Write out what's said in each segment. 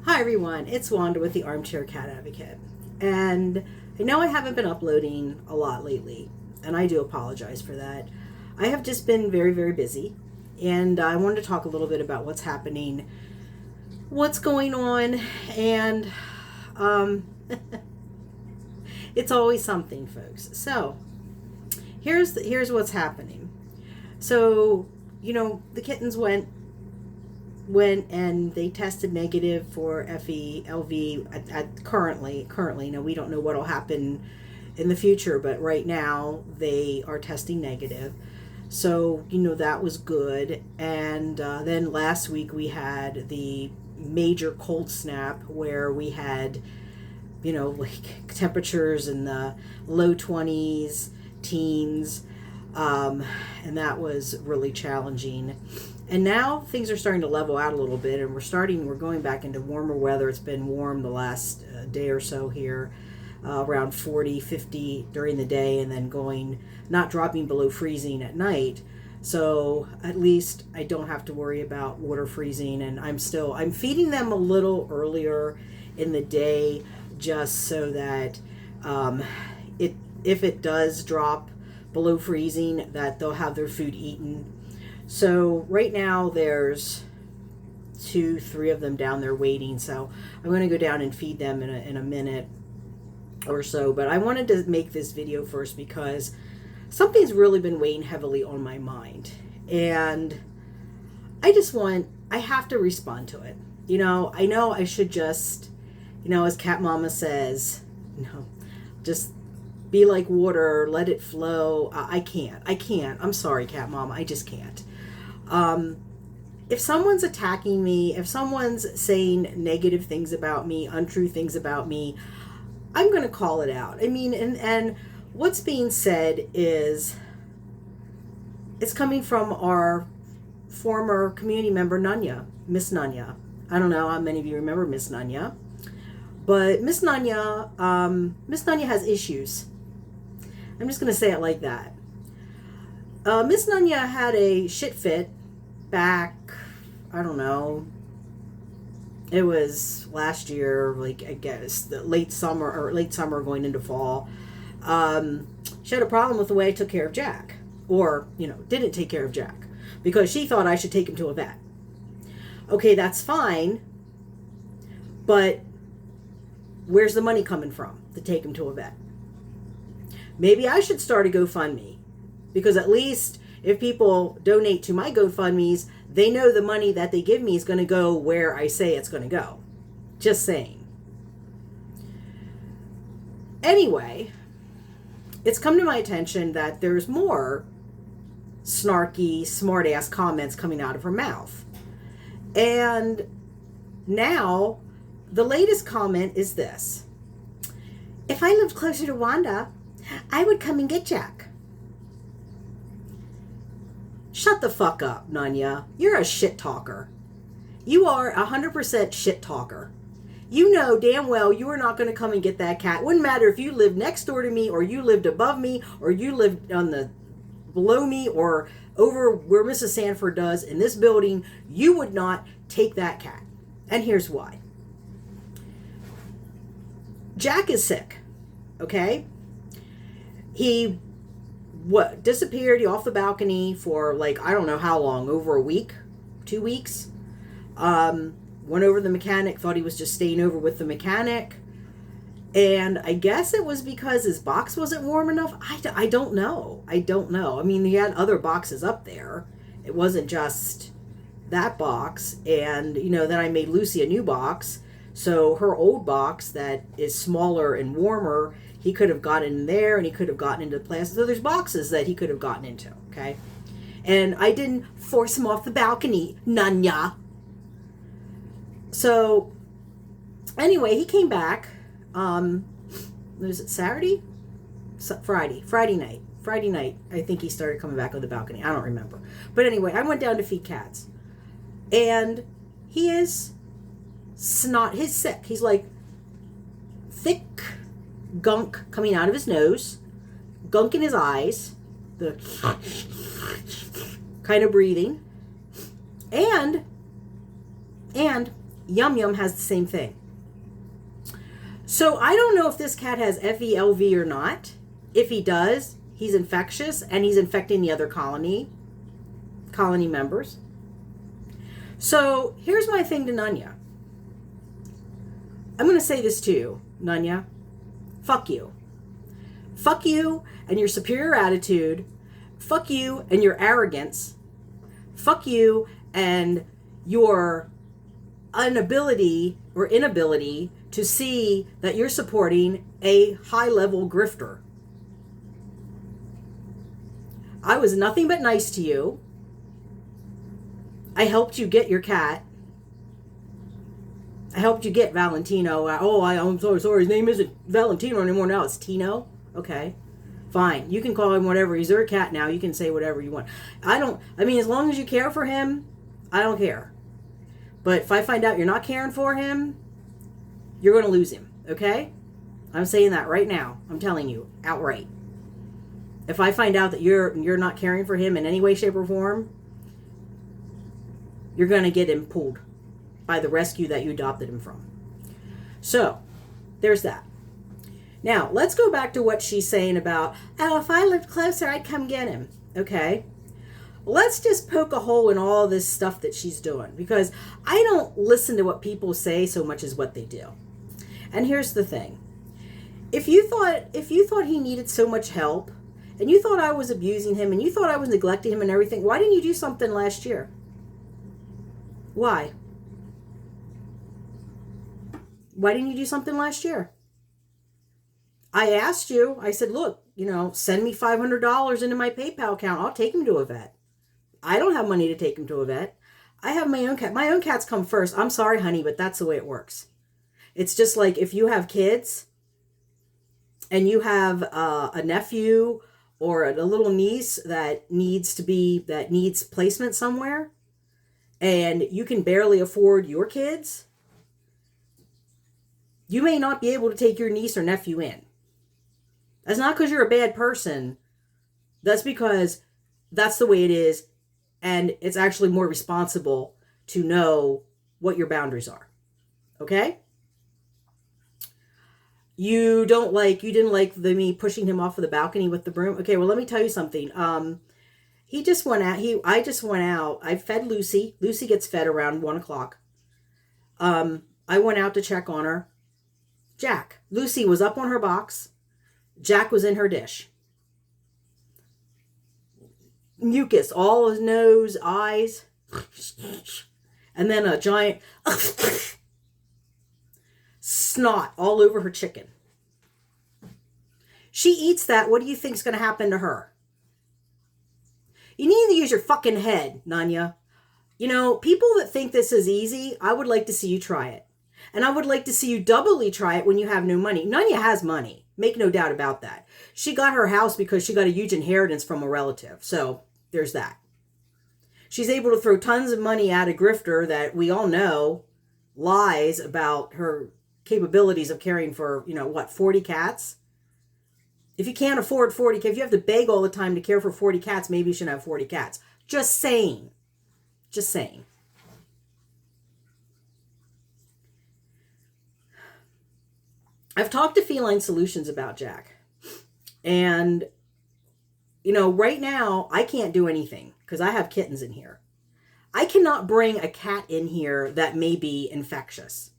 Hi everyone, it's Wanda with the Armchair Cat Advocate. And I know I haven't been uploading a lot lately, and I do apologize for that. I have just been very, very busy, and I wanted to talk a little bit about what's happening, what's going on, and it's always something, folks. So, here's what's happening. So, the kittens went and they tested negative for FeLV at currently. Now, we don't know what will happen in the future, but right now they are testing negative. So, that was good. And then last week we had the major cold snap where we had, like temperatures in the low 20s, teens, and that was really challenging. And now things are starting to level out a little bit, and we're going back into warmer weather. It's been warm the last day or so here, around 40, 50 during the day, and then not dropping below freezing at night. So at least I don't have to worry about water freezing, and I'm feeding them a little earlier in the day just so that if it does drop below freezing, that they'll have their food eaten. So right now there's 2-3 of them down there waiting. So I'm going to go down and feed them in a minute or so. But I wanted to make this video first because something's really been weighing heavily on my mind. And I have to respond to it. I know I should just, as Cat Mama says, just be like water, let it flow. I can't. I'm sorry, Cat Mama. I just can't. If someone's attacking me, if someone's saying negative things about me, untrue things about me, I'm going to call it out. I mean, and what's being said it's coming from our former community member, Nunya, Miss Nunya. I don't know how many of you remember Miss Nunya, but Miss Nunya has issues. I'm just going to say it like that. Miss Nunya had a shit fit back, I don't know, it was last year, like I guess the late summer going into fall. She had a problem with the way I took care of Jack, or, didn't take care of Jack, because she thought I should take him to a vet. Okay, that's fine, but where's the money coming from to take him to a vet? Maybe I should start a GoFundMe, because at least if people donate to my GoFundMes, they know the money that they give me is going to go where I say it's going to go. Just saying. Anyway, it's come to my attention that there's more snarky, smart-ass comments coming out of her mouth. And now, the latest comment is this. If I lived closer to Wanda, I would come and get Jack. Shut the fuck up, Nunya. You're a shit talker. You are 100% shit talker. You know damn well you are not going to come and get that cat. Wouldn't matter if you lived next door to me, or you lived above me, or you lived below me, or over where Mrs. Sanford does in this building. You would not take that cat. And here's why. Jack is sick. Okay? He disappeared off the balcony for I don't know how long, over a week, 2 weeks. Went over to the mechanic, thought he was just staying over with the mechanic. And I guess it was because his box wasn't warm enough. I don't know. I mean, he had other boxes up there. It wasn't just that box. And, then I made Lucy a new box. So her old box that is smaller and warmer, he could have gotten in there, and he could have gotten into the plastic. So there's boxes that he could have gotten into, okay? And I didn't force him off the balcony, Nunya. So, anyway, he came back, was it Saturday? Friday night. I think he started coming back on the balcony. I don't remember. But anyway, I went down to feed cats. And he is he's sick. He's like thick gunk coming out of his nose, gunk in his eyes, the kind of breathing, and Yum Yum has the same thing. So I don't know if this cat has FeLV or not. If he does, he's infectious and he's infecting the other colony members. So here's my thing to Nunya. I'm going to say this to you, Nunya. Fuck you. Fuck you and your superior attitude. Fuck you and your arrogance. Fuck you and your inability to see that you're supporting a high-level grifter. I was nothing but nice to you. I helped you get your cat. I helped you get Valentino. I'm so sorry. His name isn't Valentino anymore. Now it's Tino. Okay. Fine. You can call him whatever. He's your cat now. You can say whatever you want. As long as you care for him, I don't care. But if I find out you're not caring for him, you're going to lose him. Okay? I'm saying that right now. I'm telling you outright. If I find out that you're not caring for him in any way, shape, or form, you're going to get him pulled by the rescue that you adopted him from. So, there's that. Now, let's go back to what she's saying about, if I lived closer, I'd come get him. Okay? Let's just poke a hole in all this stuff that she's doing, because I don't listen to what people say so much as what they do. And here's the thing. If you thought he needed so much help, and you thought I was abusing him, and you thought I was neglecting him and everything, why didn't you do something last year? Why? Why didn't you do something last year? I asked you, I said, look, send me $500 into my PayPal account. I'll take him to a vet. I don't have money to take him to a vet. I have my own cat. My own cats come first. I'm sorry, honey, but that's the way it works. It's just like if you have kids and you have a nephew or a little niece that needs placement somewhere, and you can barely afford your kids, you may not be able to take your niece or nephew in. That's not because you're a bad person. That's because that's the way it is, and it's actually more responsible to know what your boundaries are. Okay? You didn't like me pushing him off of the balcony with the broom. Okay, well, let me tell you something. I just went out. I fed Lucy. Lucy gets fed around 1:00. I went out to check on her. Jack. Lucy was up on her box. Jack was in her dish. Mucus, all his nose, eyes, and then a giant snot all over her chicken. She eats that. What do you think is going to happen to her? You need to use your fucking head, Nunya. People that think this is easy, I would like to see you try it. And I would like to see you doubly try it when you have no money. Nunya has money. Make no doubt about that. She got her house because she got a huge inheritance from a relative. So there's that. She's able to throw tons of money at a grifter that we all know lies about her capabilities of caring for, 40 cats? If you can't afford 40 cats, if you have to beg all the time to care for 40 cats, maybe you shouldn't have 40 cats. Just saying. Just saying. I've talked to Feline Solutions about Jack. And, right now, I can't do anything because I have kittens in here. I cannot bring a cat in here that may be infectious.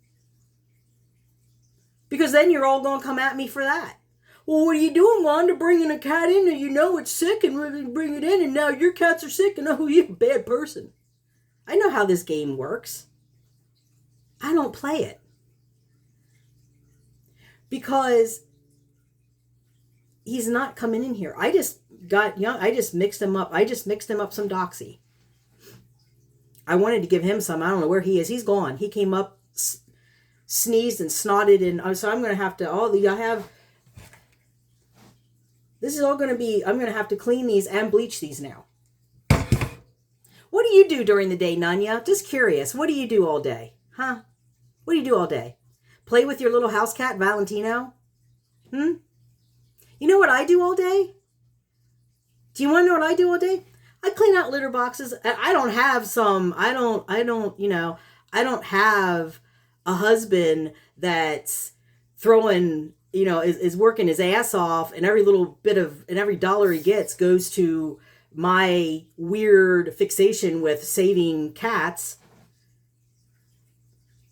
Because then you're all going to come at me for that. Well, what are you doing, Wanda, bringing a cat in and it's sick and we're going to bring it in and now your cats are sick and you're a bad person. I know how this game works. I don't play it. Because he's not coming in here. I just mixed him up. I just mixed him up some Doxy. I wanted to give him some. I don't know where he is. He's gone. He came up, sneezed and snotted, and so I'm going to have to, this is all going to be, I'm going to have to clean these and bleach these now. What do you do during the day, Nunya? Just curious. What do you do all day? Huh? What do you do all day? Play with your little house cat, Valentino? You know what I do all day? Do you want to know what I do all day? I clean out litter boxes. I don't have some, I don't, I don't have a husband that's throwing, is working his ass off, and every little bit of, and every dollar he gets goes to my weird fixation with saving cats.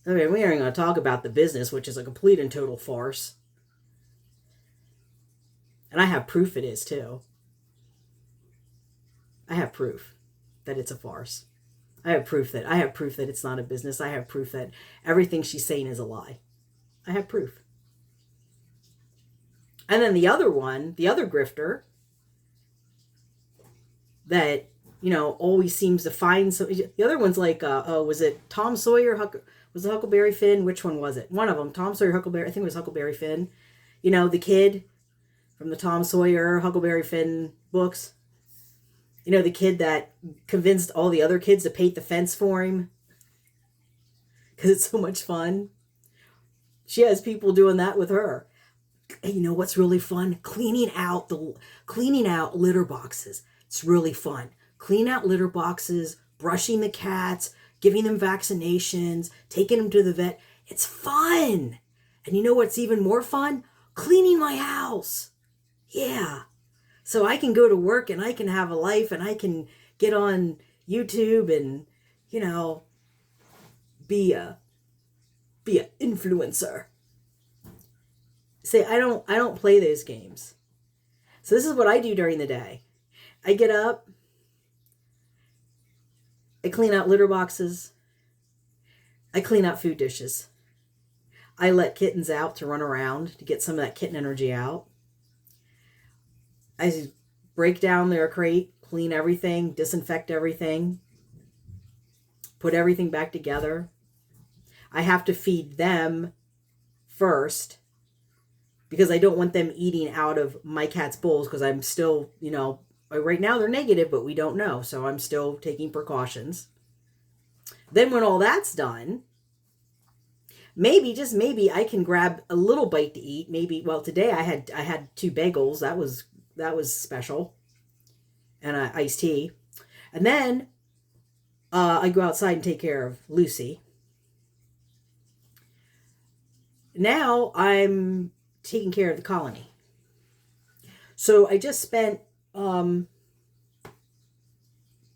I mean, we aren't going to talk about the business, which is a complete and total farce. And I have proof it is, too. I have proof that it's a farce. I have proof that it's not a business. I have proof that everything she's saying is a lie. I have proof. And then the other one, the other grifter that, always seems to find some, the other one's like, was it Tom Sawyer? Was it Huckleberry Finn? Which one was it? One of them, Tom Sawyer, Huckleberry, I think it was Huckleberry Finn. The kid from the Tom Sawyer, Huckleberry Finn books. The kid that convinced all the other kids to paint the fence for him because it's so much fun. She has people doing that with her. And you know what's really fun? Cleaning out litter boxes. It's really fun. Clean out litter boxes, brushing the cats, giving them vaccinations, taking them to the vet. It's fun. And you know what's even more fun? Cleaning my house. Yeah. So I can go to work and I can have a life and I can get on YouTube and, be a influencer. Say, I don't play those games. So this is what I do during the day. I get up, I clean out litter boxes, I clean out food dishes. I let kittens out to run around to get some of that kitten energy out. I break down their crate, clean everything, disinfect everything, put everything back together. I have to feed them first because I don't want them eating out of my cat's bowls because I'm still, right now they're negative, but we don't know. So I'm still taking precautions. Then when all that's done, maybe, just maybe, I can grab a little bite to eat. Maybe, well, today I had 2 bagels. That was special. And iced tea. And then I go outside and take care of Lucy. Now I'm taking care of the colony. So I just spent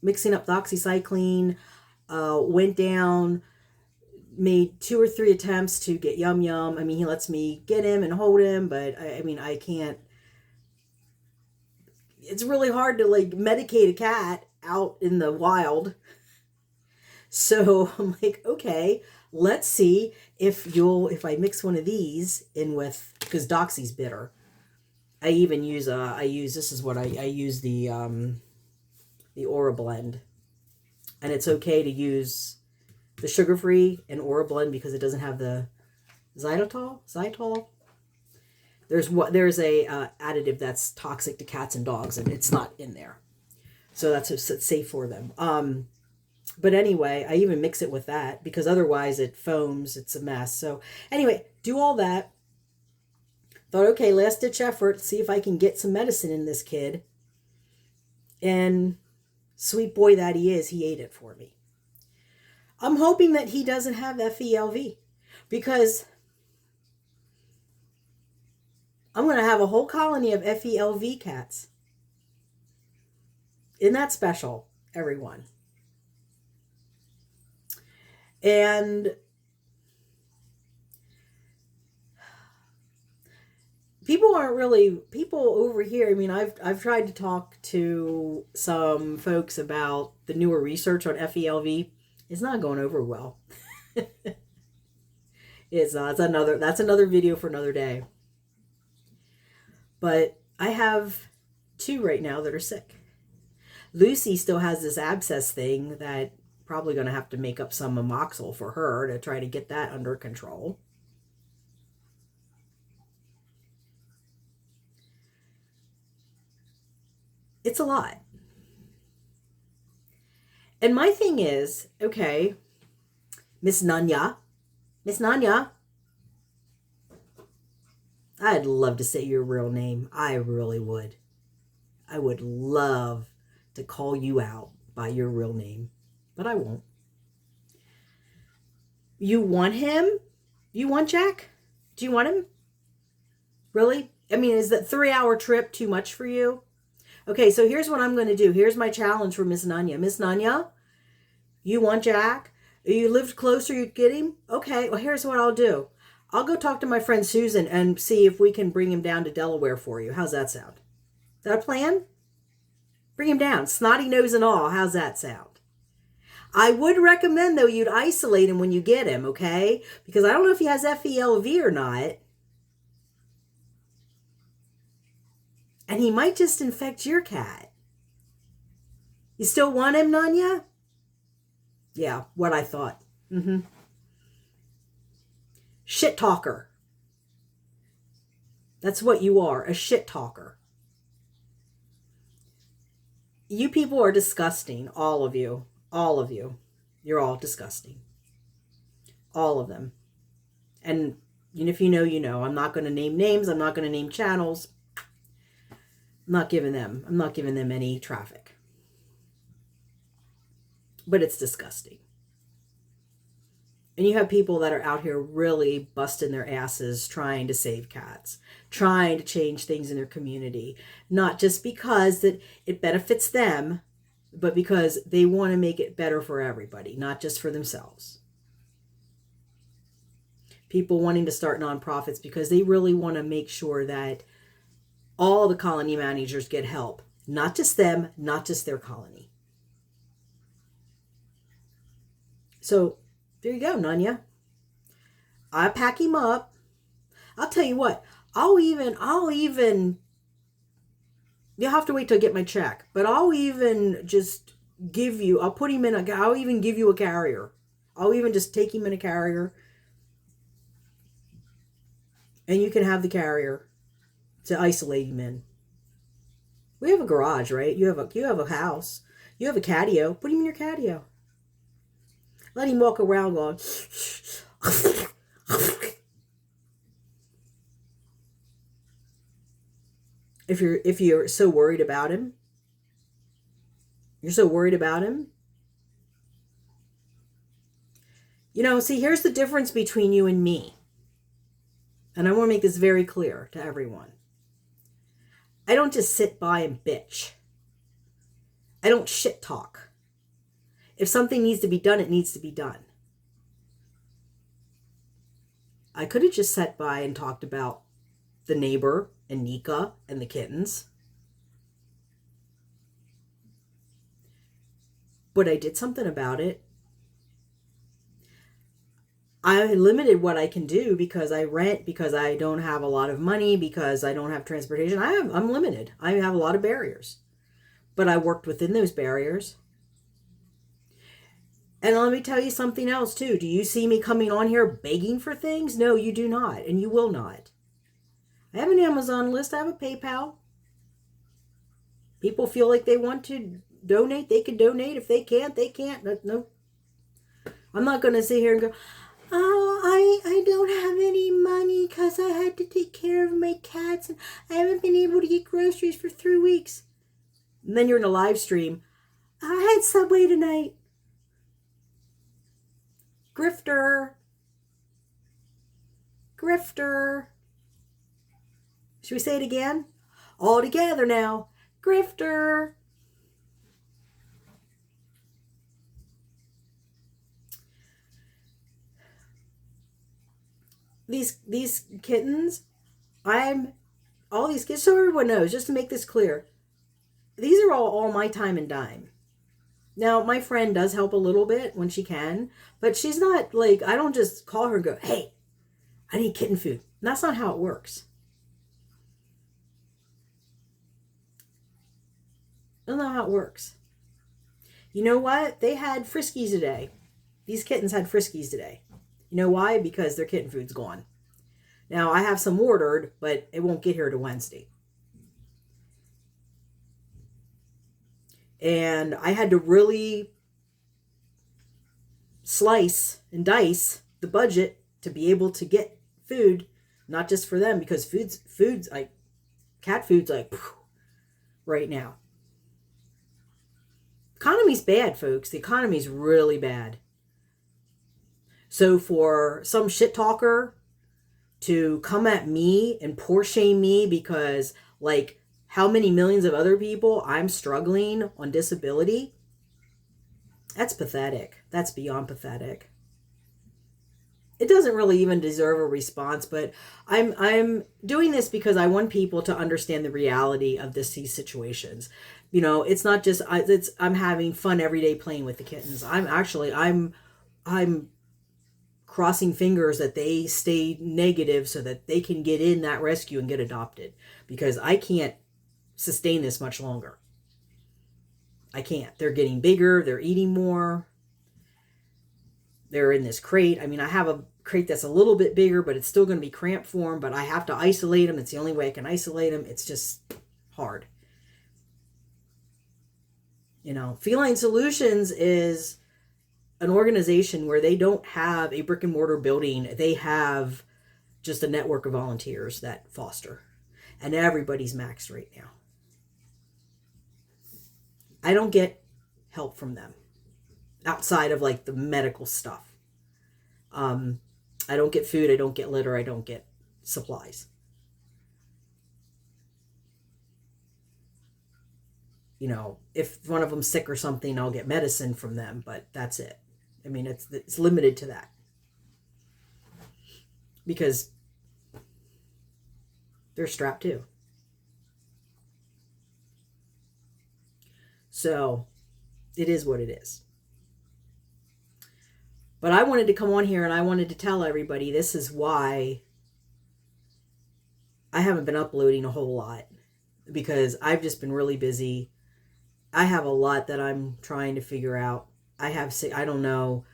mixing up the oxycycline, went down, made 2 or 3 attempts to get Yum Yum. I mean, he lets me get him and hold him, but I can't. It's really hard to medicate a cat out in the wild. So I'm like, okay, let's see if I mix one of these in with, because Doxy's bitter. I even use this is what I use the Aura blend. And it's okay to use the sugar-free and Aura blend because it doesn't have the xylitol. There's a additive that's toxic to cats and dogs, and it's not in there. So it's safe for them. But anyway, I even mix it with that because otherwise it foams. It's a mess. So anyway, do all that. Thought, okay, last ditch effort, see if I can get some medicine in this kid. And sweet boy that he is, he ate it for me. I'm hoping that he doesn't have FeLV because I'm going to have a whole colony of FeLV cats. Isn't that special, everyone? And people over here. I mean, I've tried to talk to some folks about the newer research on FeLV. It's not going over well. It's not. That's another video for another day. But I have 2 right now that are sick. Lucy still has this abscess thing that probably going to have to make up some amoxil for her to try to get that under control. It's a lot. And my thing is, okay, Miss Nanya, I'd love to say your real name. I really would. I would love to call you out by your real name, but I won't. You want him? You want Jack? Do you want him? Really? I mean, is that 3-hour trip too much for you? Okay, so here's what I'm going to do. Here's my challenge for Miss Nanya. Miss Nanya, you want Jack? You lived closer, you'd get him? Okay, well, here's what I'll do. I'll go talk to my friend Susan and see if we can bring him down to Delaware for you. How's that sound? Is that a plan? Bring him down, snotty nose and all. How's that sound? I would recommend, though, you'd isolate him when you get him, okay? Because I don't know if he has FeLV or not. And he might just infect your cat. You still want him, Nanya? Yeah, what I thought. Shit talker. That's what you are, a shit talker. You people are disgusting, all of you. All of you. You're all disgusting. All of them. And if you know, you know. I'm not going to name names. I'm not going to name channels. I'm not giving them any traffic. But it's disgusting. And you have people that are out here really busting their asses trying to save cats, trying to change things in their community, not just because that it benefits them, but because they want to make it better for everybody, not just for themselves. People wanting to start nonprofits because they really want to make sure that all the colony managers get help, not just them, not just their colony. So there you go, Nanya. I pack him up. I'll tell you what, I'll even, you'll have to wait till I get my check, but I'll even just I'll even give you a carrier. I'll even just take him in a carrier. And you can have the carrier to isolate him in. We have a garage, right? You have a house. You have a catio. Put him in your catio. Let him walk around going. If you're so worried about him, see, here's the difference between you and me. And I want to make this very clear to everyone. I don't just sit by and bitch. I don't shit talk. If something needs to be done, it needs to be done. I could have just sat by and talked about the neighbor and Nika and the kittens. But I did something about it. I limited what I can do because I rent, because I don't have a lot of money, because I don't have transportation. I'm limited. I have a lot of barriers. But I worked within those barriers. And let me tell you something else too. Do you see me coming on here begging for things? No, you do not. And you will not. I have an Amazon list. I have a PayPal. People feel like they want to donate. They can donate. If they can't, they can't. No. I'm not going to sit here and go, oh, I don't have any money because I had to take care of my cats and I haven't been able to get groceries for 3 weeks. And then you're in a live stream. I had Subway tonight. Grifter. Should we say it again? All together now. Grifter. These kittens, all these kids, so everyone knows, just to make this clear, these are all my time and dime. Now, my friend does help a little bit when she can, but she's not like, I don't just call her and go, hey, I need kitten food. And that's not how it works. That's not how it works. You know what? They had Friskies today. These kittens had Friskies today. You know why? Because their kitten food's gone. Now, I have some ordered, but it won't get here to Wednesday. And I had to really slice and dice the budget to be able to get food, not just for them, because food's like, cat food's like, right now. Economy's bad, folks. The economy's really bad. So for some shit talker to come at me and poor shame me because, like, how many millions of other people I'm struggling on disability, that's pathetic. That's beyond pathetic. It doesn't really even deserve a response, but I'm doing this because I want people to understand the reality of these situations. You know, it's not just I'm having fun every day playing with the kittens. I'm crossing fingers that they stay negative so that they can get in that rescue and get adopted, because I can't sustain this much longer. I can't. They're getting bigger, they're eating more. They're in this crate. I mean, I have a crate that's a little bit bigger, but it's still going to be cramped for them, but I have to isolate them. It's the only way I can isolate them. It's just hard. You know, Feline Solutions is an organization where they don't have a brick and mortar building. They have just a network of volunteers that foster. And everybody's maxed right now. I don't get help from them outside of like the medical stuff. I don't get food, I don't get litter, I don't get supplies. You know, if one of them's sick or something, I'll get medicine from them, but that's it. I mean, it's limited to that. Because they're strapped too. So, it is what it is. But I wanted to come on here and I wanted to tell everybody this is why I haven't been uploading a whole lot, because I've just been really busy. I have a lot that I'm trying to figure out. I don't know.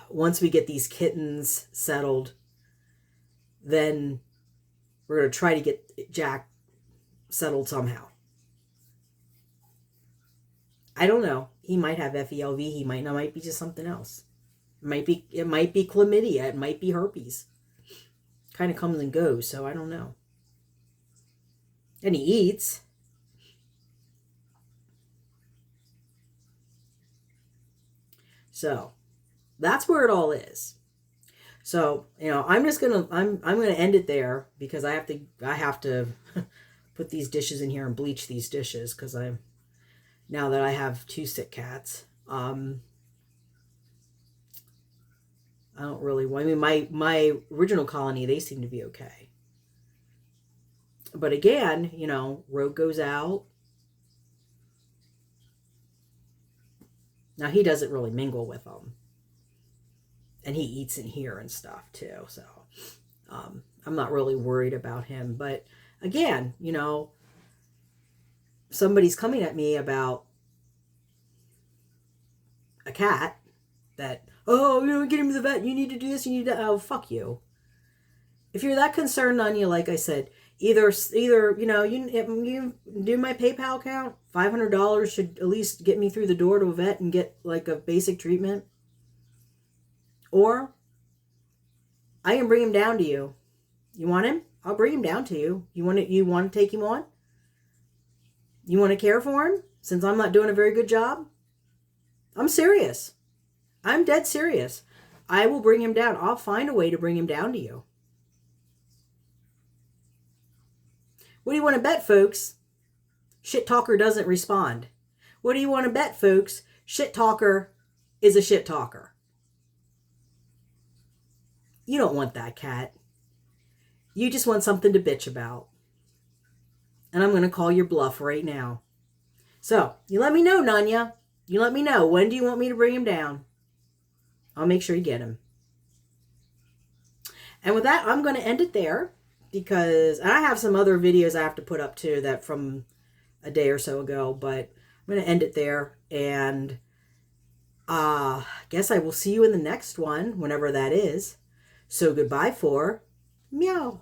Once we get these kittens settled, then we're going to try to get Jack settled somehow. I don't know. He might have FeLV. He might be just something else. It might be chlamydia. It might be herpes. Kind of comes and goes, so I don't know. And he eats. So that's where it all is. So, you know, I'm gonna end it there, because I have to put these dishes in here and bleach these dishes, because now that I have 2 sick cats. I don't really, I mean, my original colony, they seem to be okay. But again, you know, Rogue goes out. Now, he doesn't really mingle with them. And he eats in here and stuff, too. So, I'm not really worried about him. But, again, you know, somebody's coming at me about a cat that, oh, you know, get him to the vet, you need to do this, you need to, oh, fuck you. If you're that concerned, Anya, like I said, either you know, you do my PayPal account, $500 should at least get me through the door to a vet and get like a basic treatment. Or I can bring him down to you. You want him? I'll bring him down to you. You want to take him on? You want to care for him? Since I'm not doing a very good job? I'm serious. I'm dead serious. I will bring him down. I'll find a way to bring him down to you. What do you want to bet, folks? Shit talker doesn't respond. What do you want to bet, folks? Shit talker is a shit talker. You don't want that, cat. You just want something to bitch about. And I'm going to call your bluff right now. So, you let me know, Nanya. You let me know. When do you want me to bring him down? I'll make sure you get him. And with that, I'm going to end it there. Because I have some other videos I have to put up too, that from a day or so ago. But I'm going to end it there. And guess I will see you in the next one, whenever that is. So goodbye for meow.